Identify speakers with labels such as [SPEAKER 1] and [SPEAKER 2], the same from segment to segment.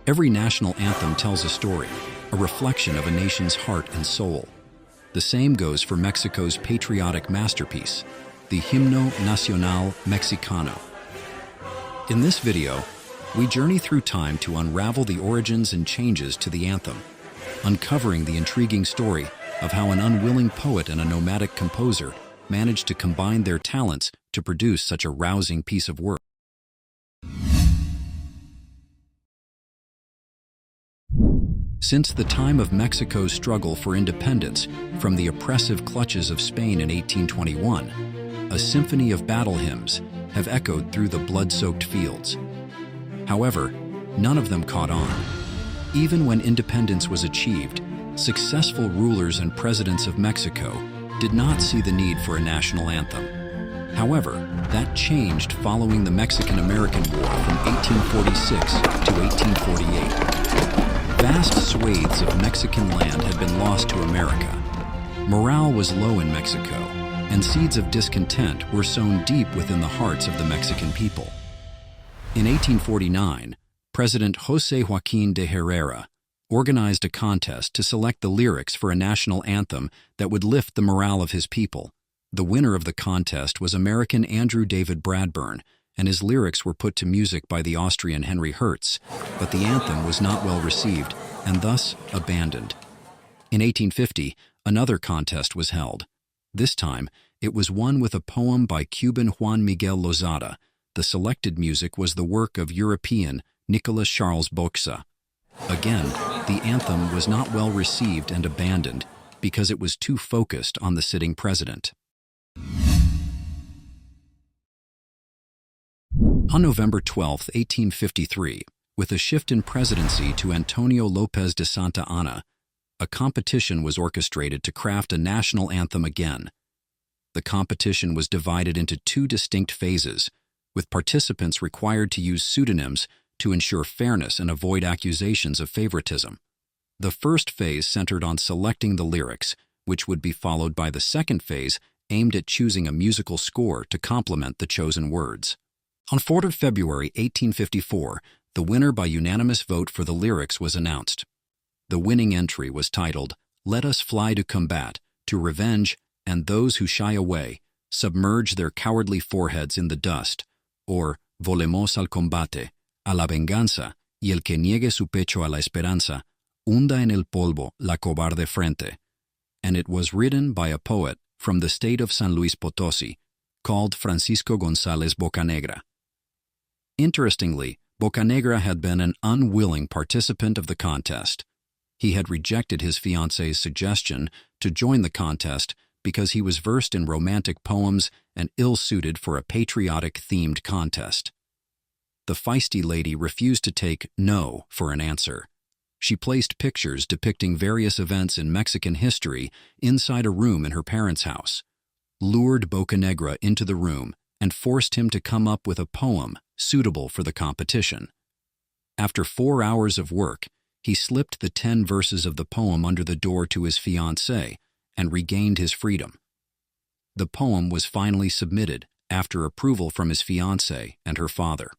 [SPEAKER 1] Every national anthem tells a story, a reflection of a nation's heart and soul. The same goes for Mexico's patriotic masterpiece, the Himno Nacional Mexicano. In this video, we journey through time to unravel the origins and changes to the anthem, uncovering the intriguing story of how an unwilling poet and a nomadic composer managed to combine their talents to produce such a rousing piece of work. Since the time of Mexico's struggle for independence from the oppressive clutches of Spain in 1821, a symphony of battle hymns have echoed through the blood-soaked fields. However, none of them caught on. Even when independence was achieved, successful rulers and presidents of Mexico did not see the need for a national anthem. However, that changed following the Mexican-American War from 1846 to 1848. Vast swathes of Mexican land had been lost to America. Morale was low in Mexico, and seeds of discontent were sown deep within the hearts of the Mexican people. In 1849, President José Joaquín de Herrera organized a contest to select the lyrics for a national anthem that would lift the morale of his people. The winner of the contest was American Andrew David Bradburn, and his lyrics were put to music by the Austrian Henry Hertz, but the anthem was not well received and thus abandoned. In 1850, another contest was held. This time, it was won with a poem by Cuban Juan Miguel Lozada. The selected music was the work of European Nicolas Charles Boxa. Again, the anthem was not well received and abandoned because it was too focused on the sitting president. On November 12, 1853, with a shift in presidency to Antonio López de Santa Anna, a competition was orchestrated to craft a national anthem again. The competition was divided into two distinct phases, with participants required to use pseudonyms to ensure fairness and avoid accusations of favoritism. The first phase centered on selecting the lyrics, which would be followed by the second phase aimed at choosing a musical score to complement the chosen words. On 4th of February 1854, the winner by unanimous vote for the lyrics was announced. The winning entry was titled, "Let Us Fly to Combat, to Revenge, and Those Who Shy Away, Submerge Their Cowardly Foreheads in the Dust," or "Volemos al combate, a la venganza, y el que niegue su pecho a la esperanza, hunda en el polvo la cobarde frente," and it was written by a poet from the state of San Luis Potosí, called Francisco González Bocanegra. Interestingly, Bocanegra had been an unwilling participant of the contest. He had rejected his fiancée's suggestion to join the contest because he was versed in romantic poems and ill-suited for a patriotic-themed contest. The feisty lady refused to take no for an answer. She placed pictures depicting various events in Mexican history inside a room in her parents' house, lured Bocanegra into the room, and forced him to come up with a poem suitable for the competition. After 4 hours of work, he slipped the 10 verses of the poem under the door to his fiancée and regained his freedom. The poem was finally submitted after approval from his fiancée and her father.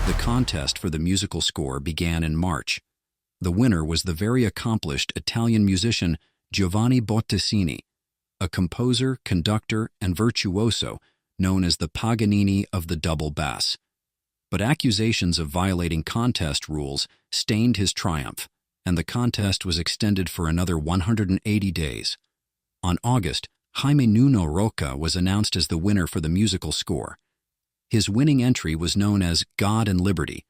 [SPEAKER 1] The contest for the musical score began in March. The winner was the very accomplished Italian musician Giovanni Bottesini, a composer, conductor, and virtuoso known as the Paganini of the double bass. But accusations of violating contest rules stained his triumph, and the contest was extended for another 180 days. On August, Jaime Nuno Roca was announced as the winner for the musical score. His winning entry was known as God and Liberty,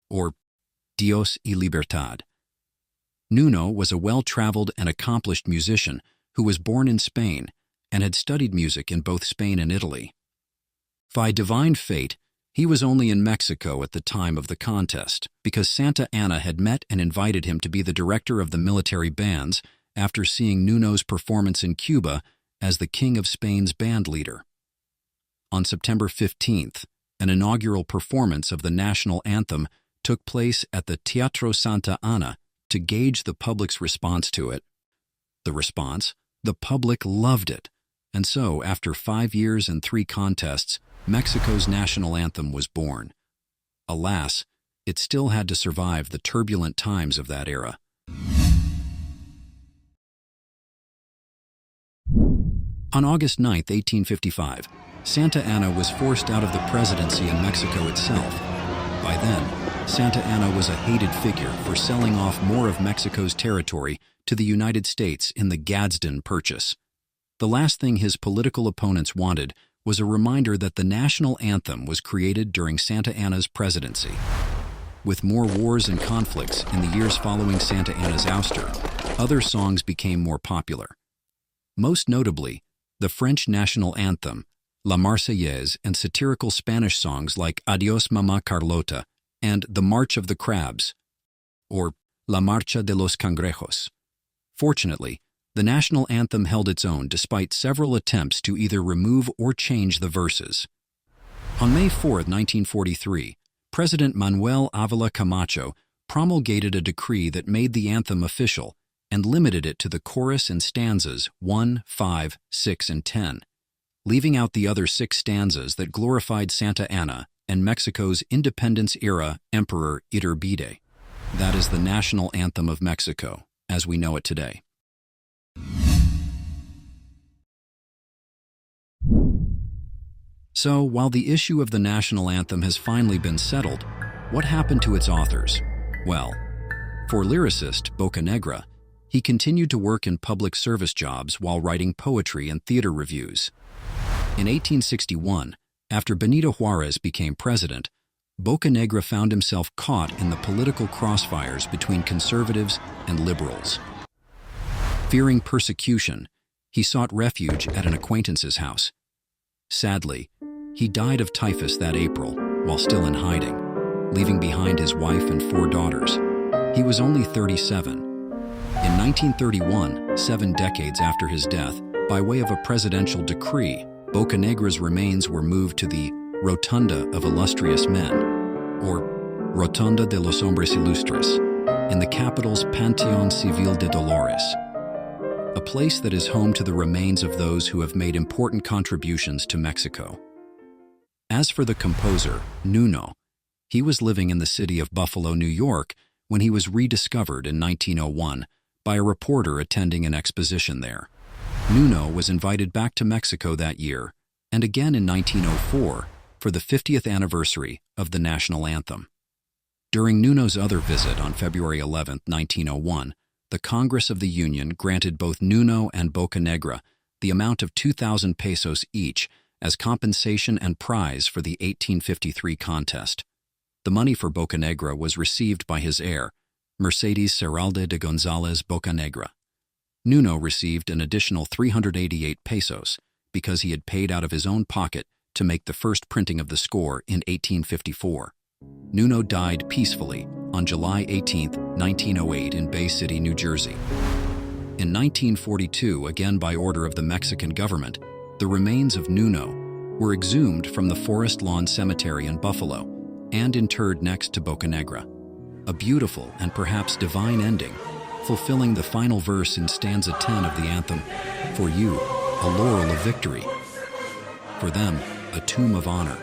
[SPEAKER 1] or Dios y Libertad. Nuno was a well-traveled and accomplished musician who was born in Spain and had studied music in both Spain and Italy. By divine fate, he was only in Mexico at the time of the contest because Santa Anna had met and invited him to be the director of the military bands after seeing Nuno's performance in Cuba as the King of Spain's band leader. On September 15th, an inaugural performance of the national anthem took place at the Teatro Santa Anna to gauge the public's response to it. The response? The public loved it. And so, after 5 years and 3 contests, Mexico's national anthem was born. Alas, it still had to survive the turbulent times of that era. On August 9, 1855, Santa Anna was forced out of the presidency in Mexico itself. By then, Santa Anna was a hated figure for selling off more of Mexico's territory to the United States in the Gadsden Purchase. The last thing his political opponents wanted was a reminder that the national anthem was created during Santa Anna's presidency. With more wars and conflicts in the years following Santa Anna's ouster, other songs became more popular. Most notably, the French national anthem, La Marseillaise, and satirical Spanish songs like Adiós Mamá Carlota and The March of the Crabs, or La Marcha de los Cangrejos. Fortunately, the national anthem held its own despite several attempts to either remove or change the verses. On May 4, 1943, President Manuel Ávila Camacho promulgated a decree that made the anthem official and limited it to the chorus and stanzas 1, 5, 6, and 10, leaving out the other 6 stanzas that glorified Santa Anna and Mexico's independence-era Emperor Iturbide. That is the national anthem of Mexico, as we know it today. So, while the issue of the national anthem has finally been settled, what happened to its authors? Well, for lyricist Bocanegra, he continued to work in public service jobs while writing poetry and theater reviews. In 1861, after Benito Juárez became president, Bocanegra found himself caught in the political crossfires between conservatives and liberals. Fearing persecution, he sought refuge at an acquaintance's house. Sadly, he died of typhus that April while still in hiding, leaving behind his wife and 4 daughters. He was only 37. In 1931, 7 decades after his death, by way of a presidential decree, Bocanegra's remains were moved to the Rotunda of Illustrious Men, or Rotonda de los Hombres Ilustres, in the capital's Panteón Civil de Dolores, a place that is home to the remains of those who have made important contributions to Mexico. As for the composer, Nuno, he was living in the city of Buffalo, New York, when he was rediscovered in 1901 by a reporter attending an exposition there. Nuno was invited back to Mexico that year, and again in 1904 for the 50th anniversary of the national anthem. During Nuno's other visit on February 11, 1901, the Congress of the Union granted both Nuno and Bocanegra the amount of 2,000 pesos each as compensation and prize for the 1853 contest. The money for Bocanegra was received by his heir, Mercedes Serralde de González Bocanegra. Nuno received an additional 388 pesos because he had paid out of his own pocket to make the first printing of the score in 1854. Nuno died peacefully on July 18, 1908 in Bay City, New Jersey. In 1942, again by order of the Mexican government, the remains of Nuno were exhumed from the Forest Lawn Cemetery in Buffalo and interred next to Bocanegra. A beautiful and perhaps divine ending, fulfilling the final verse in stanza 10 of the anthem, "For you, a laurel of victory. For them, a tomb of honor."